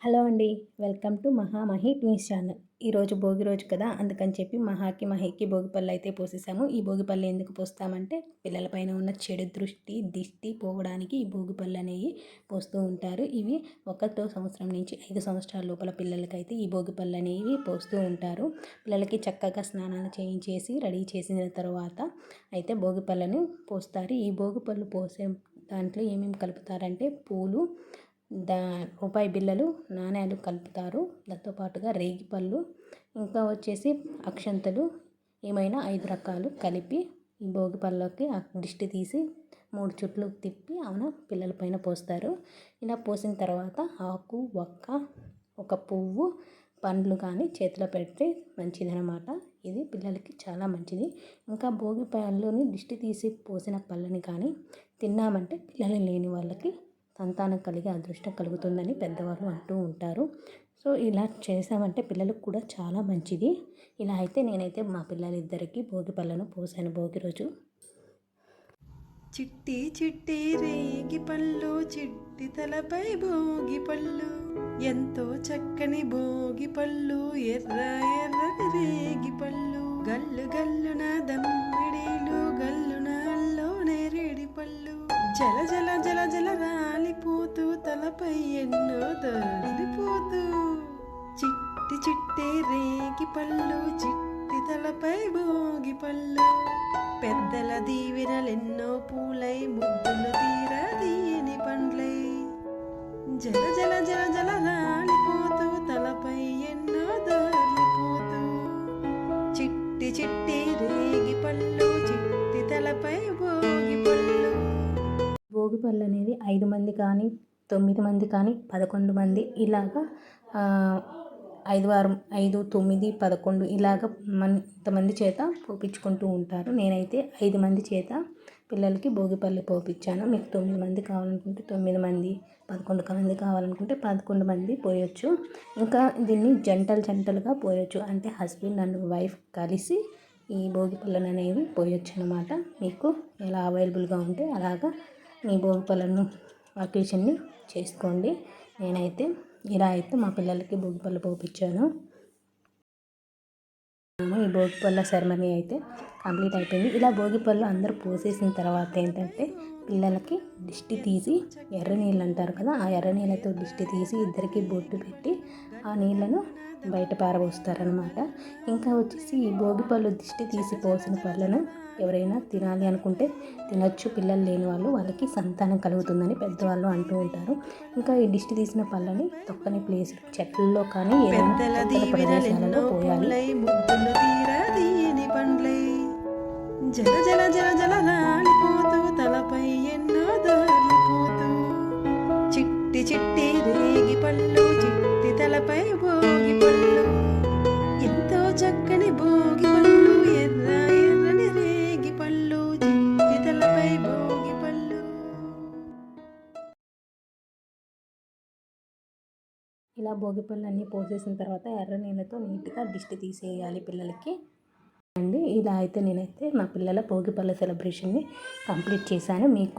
Hello అండి. Welcome to Mahi twins channel. ఈరోజు భోగి రోజు కదా, అందుకని చెప్పి మహికి భోగి పళ్ళు అయితే పోసేసాము. ఈ భోగి పళ్ళు ఎందుకు పోస్తామంటే పిల్లల పైన ఉన్న చెడు దిష్టి పోవడానికి ఈ భోగి పళ్ళు అనేవి పోస్తూ ఉంటారు. ఇవి 1వ సంవత్సరం నుంచి 5 సంవత్సరాల లోపల పిల్లలకైతే ఈ భోగి పళ్ళు అనేవి పోస్తూ ఉంటారు. పిల్లలకి చక్కగా స్నానాలు చేయించేసి రెడీ చేసిన తర్వాత అయితే భోగి పళ్ళని పోస్తారు. ఈ భోగి పళ్ళు పోసే దాంట్లో ఏమేమి కలుపుతారంటే పూలు, రూపాయి బిళ్ళలు, నాణేలు కలుపుతారు. దాంతో పాటుగా రేగిపళ్ళు, ఇంకా వచ్చేసి అక్షంతలు, ఏమైనా 5 రకాలు కలిపి ఈ భోగి పళ్ళకి దిష్టి తీసి 3 చుట్లు తిప్పి పిల్లల పైన పోస్తారు. ఇలా పోసిన తర్వాత ఆకు, ఒక్క, ఒక పువ్వు, పండ్లు కానీ చేతిలో పెడితే మంచిదనమాట. ఇది పిల్లలకి చాలా మంచిది. ఇంకా భోగి పళ్ళని దిష్టి తీసి పోసిన పళ్ళని కానీ తిన్నామంటే పిల్లలు లేని వాళ్ళకి సంతానం కలిగే అదృష్టం కలుగుతుందని పెద్దవాళ్ళు అంటూ ఉంటారు. సో ఇలా చేసామంటే పిల్లలకు కూడా చాలా మంచిది. ఇలా అయితే నేనైతే మా పిల్లలిద్దరికీ భోగి పళ్ళను పోసాను భోగి రోజు. చిట్టి చిట్టి రేగి పళ్ళు, చిట్టి తలపై భోగి పళ్ళు, ఎంతో చక్కని భోగి పళ్ళు, ఎర్ర ఎర్రని రేగి పళ్ళు, గల్లు గల్లున దమ్మిడీలు, గల్లున అల్లో నేరేడి పళ్ళు, జల జల జల జల రాలిపోతూ తలపై ఎన్నో దొరికిపోతూ, చిట్టి చిట్టి రేగి పళ్ళు, చిట్టి తలపై భోగి పళ్ళు, పెద్దల దీవెనలెన్నో పూలై, ముద్దులు తీరా తీయని పండ్లై, జల జల జల జల రాలిపోతూ తలపై ఎన్నో దొరికిపోతూ, చిట్టి చిట్టి రేగి పళ్ళు, చిట్టి తలపై భోగి పళ్ళు. భోగి పళ్ళు అనేది 5 మంది కానీ 9 మంది కానీ 11 మంది ఇలాగా 5, 9, 11 ఇలాగ ఇంతమంది చేత పోపించుకుంటూ ఉంటారు. నేనైతే 5 మంది చేత పిల్లలకి భోగి పళ్ళు పోపించాను. మీకు 9 మంది కావాలనుకుంటే 9 మంది, 11 మంది కావాలనుకుంటే 11 మంది పోయొచ్చు. ఇంకా దీన్ని జంటలుగా పోయొచ్చు. అంటే హస్బెండ్ అండ్ వైఫ్ కలిసి ఈ భోగి పళ్ళను అనేవి పోయొచ్చు అనమాట. మీకు ఎలా అవైలబుల్గా ఉంటే అలాగా మీ భోగి పళ్ళను అకేషన్ని చేసుకోండి. నేనైతే ఇలా అయితే మా పిల్లలకి భోగి పళ్ళు పోపించాను. ఈ భోగి పళ్ళ సెరమనీ అయితే కంప్లీట్ అయిపోయింది. ఇలా భోగి పళ్ళు అందరూ పోసేసిన తర్వాత ఏంటంటే పిల్లలకి దిష్టి తీసి ఎర్ర నీళ్ళు అంటారు కదా, ఆ ఎర్ర నీళ్ళతో దిష్టి తీసి ఇద్దరికి బొట్టు పెట్టి ఆ నీళ్ళను బయట పారబోస్తారనమాట. ఇంకా వచ్చేసి ఈ భోగి పళ్ళు దిష్టి తీసి పోసిన పళ్ళను ఎవరైనా తినాలి అనుకుంటే తినొచ్చు. పిల్లలు లేని వాళ్ళకి సంతానం కలుగుతుందని పెద్దవాళ్ళు అంటూ ఉంటారు. ఇంకా ఈ దిష్టి తీసిన పళ్ళని తొక్కని ప్లేస్ చెట్లలో కానీ ప్రదేశాలలో పోయాలి. జల జల జల జల రాలిపోతూ తలపై ఎన్నో దొరికిపోతూ, చిట్టి చిట్టి రేగి పళ్ళు, చిట్టి తలపై భోగి పళ్ళు, ఎంతో చక్కని భోగి పళ్ళు, ఎర్ర ఎర్రని రేగి పళ్ళు, చిట్టి తలపై భోగి పళ్ళు. ఇలా భోగి పళ్ళు అన్నీ పోసేసిన తర్వాత ఎర్ర నీళ్ళతో నీట్గా దిష్టి తీసేయాలి పిల్లలకి అండి. ఇలా అయితే నేనైతే మా పిల్లల భోగి పళ్ళ సెలబ్రేషన్ని కంప్లీట్ చేశాను. మీకు